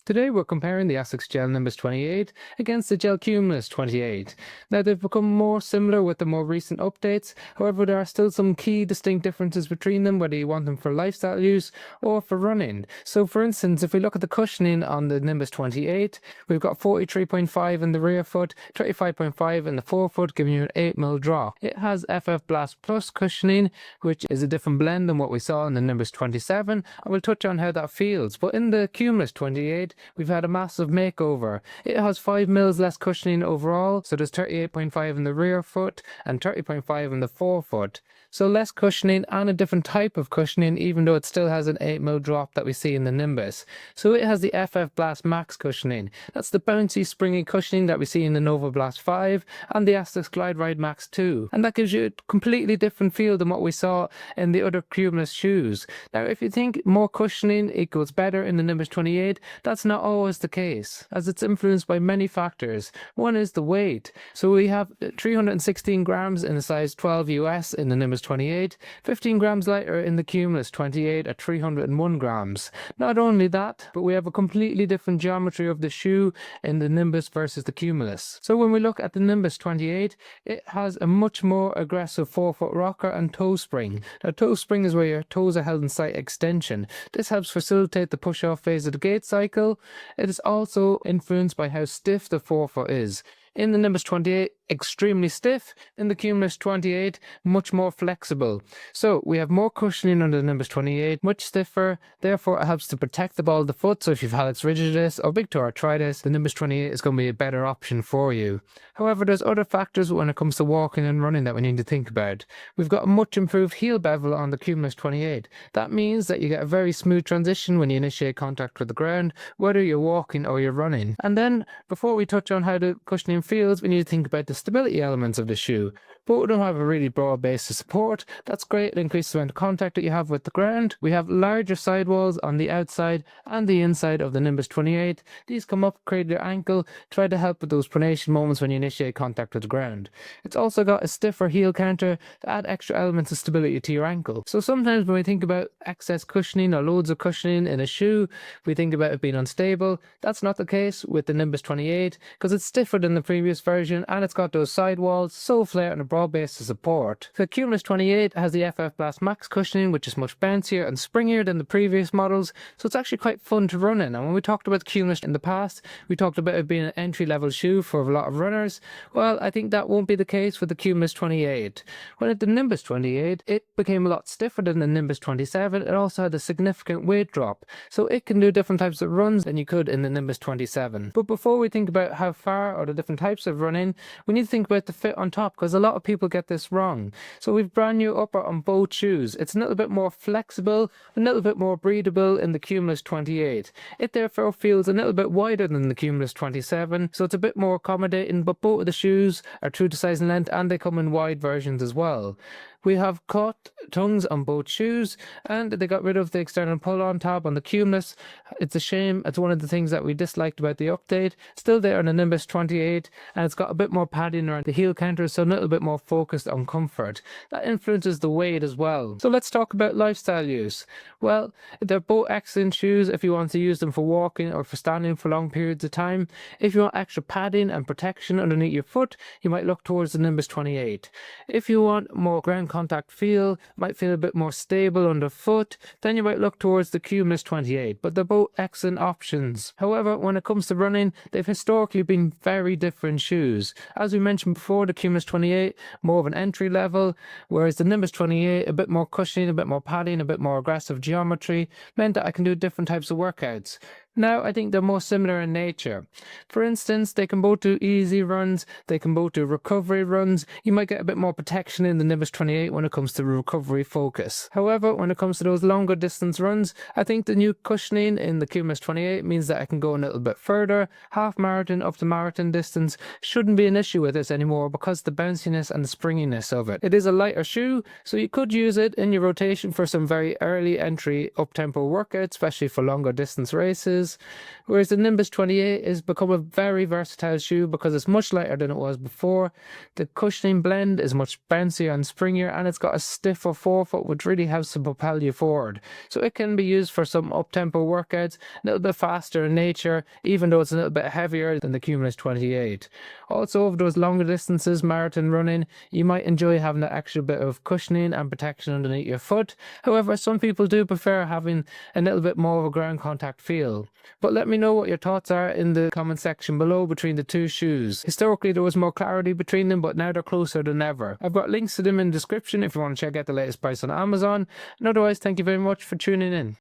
Today we're comparing the ASICS Gel Nimbus 28 against the Gel-Cumulus 28. Now they've become more similar with the more recent updates, however there are still some key distinct differences between them whether you want them for lifestyle use or for running. So for instance, if we look at the cushioning on the Nimbus 28, we've got 43.5 in the rear foot, 35.5 in the forefoot, giving you an 8mm drop. It has FF Blast Plus cushioning, which is a different blend than what we saw in the Nimbus 27, and we'll touch on how that feels. But in the Cumulus 28, we've had a massive makeover. It has 5mm less cushioning overall, so there's 38.5 in the rear foot and 30.5 in the forefoot. So less cushioning and a different type of cushioning, even though it still has an 8mm drop that we see in the Nimbus. So it has the FF Blast Max cushioning. That's the bouncy, springy cushioning that we see in the Nova Blast 5 and the ASICS Glide Ride Max 2. And that gives you a completely different feel than what we saw in the other Cumulus shoes. Now, if you think more cushioning equals better in the Nimbus 28, that's not always the case, as it's influenced by many factors. One is the weight. So we have 316 grams in the size 12 US in the Nimbus 28, 15 grams lighter in the Cumulus 28 at 301 grams. Not only that, but we have a completely different geometry of the shoe in the Nimbus versus the Cumulus. So when we look at the Nimbus 28, it has a much more aggressive forefoot rocker and toe spring. Now, toe spring is where your toes are held in slight extension. This helps facilitate the push-off phase of the gait cycle. It is also influenced by how stiff the forefoot is. In the Nimbus 28, extremely stiff. In the Cumulus 28, much more flexible. So we have more cushioning under the Nimbus 28, much stiffer. Therefore, it helps to protect the ball of the foot. So if you've hallux rigidus or big toe arthritis, the Nimbus 28 is going to be a better option for you. However, there's other factors when it comes to walking and running that we need to think about. We've got a much improved heel bevel on the Cumulus 28. That means that you get a very smooth transition when you initiate contact with the ground, whether you're walking or you're running. And then, before we touch on how the cushioning feels, we need to think about the stability elements of the shoe. Both of them have a really broad base of support. That's great. It increases the amount of contact that you have with the ground. We have larger sidewalls on the outside and the inside of the Nimbus 28. These come up, create your ankle, try to help with those pronation moments when you initiate contact with the ground. It's also got a stiffer heel counter to add extra elements of stability to your ankle. So sometimes when we think about excess cushioning or loads of cushioning in a shoe, we think about it being unstable. That's not the case with the Nimbus 28 because it's stiffer than the previous version and it's got those sidewalls, sole flare and a broad base of support. The Cumulus 28 has the FF Blast Max cushioning, which is much bouncier and springier than the previous models, so it's actually quite fun to run in. And when we talked about the Cumulus in the past, we talked about it being an entry-level shoe for a lot of runners. Well, I think that won't be the case with the Cumulus 28. When at the Nimbus 28, it became a lot stiffer than the Nimbus 27. It also had a significant weight drop, so it can do different types of runs than you could in the Nimbus 27. But before we think about how far or the different types of running, we need to think about the fit on top, because a lot of people get this wrong. So we've brand new upper on both shoes. It's a little bit more flexible, a little bit more breathable in the Cumulus 28. It therefore feels a little bit wider than the Cumulus 27, so it's a bit more accommodating, but both of the shoes are true to size and length and they come in wide versions as well. We have cut tongues on both shoes and they got rid of the external pull-on tab on the Cumulus. It's a shame. It's one of the things that we disliked about the update. Still there on the Nimbus 28, and it's got a bit more padding around the heel counter, so a little bit more focused on comfort. That influences the weight as well. So let's talk about lifestyle use. Well, they're both excellent shoes if you want to use them for walking or for standing for long periods of time. If you want extra padding and protection underneath your foot, you might look towards the Nimbus 28. If you want more ground contact feel, might feel a bit more stable underfoot, then you might look towards the Cumulus 28, but they're both excellent options. However, when it comes to running, they've historically been very different shoes. As we mentioned before, the Cumulus 28, more of an entry level, whereas the Nimbus 28, a bit more cushioning, a bit more padding, a bit more aggressive geometry, meant that I can do different types of workouts. Now, I think they're more similar in nature. For instance, they can both do easy runs, they can both do recovery runs. You might get a bit more protection in the Nimbus 28 when it comes to recovery focus. However, when it comes to those longer distance runs, I think the new cushioning in the Cumulus 28 means that I can go a little bit further. Half marathon up to marathon distance shouldn't be an issue with this anymore because of the bounciness and the springiness of it. It is a lighter shoe, so you could use it in your rotation for some very early entry up-tempo workouts, especially for longer distance races. distances, whereas the Nimbus 28 has become a very versatile shoe because it's much lighter than it was before. The cushioning blend is much bouncier and springier, and it's got a stiffer forefoot which really helps to propel you forward. So it can be used for some up-tempo workouts, a little bit faster in nature, even though it's a little bit heavier than the Cumulus 28. Also, over those longer distances, marathon running, you might enjoy having that extra bit of cushioning and protection underneath your foot. However, some people do prefer having a little bit more of a ground contact feel. But let me know what your thoughts are in the comment section below between the two shoes. Historically, there was more clarity between them, but now they're closer than ever. I've got links to them in the description if you want to check out the latest price on Amazon. And otherwise, thank you very much for tuning in.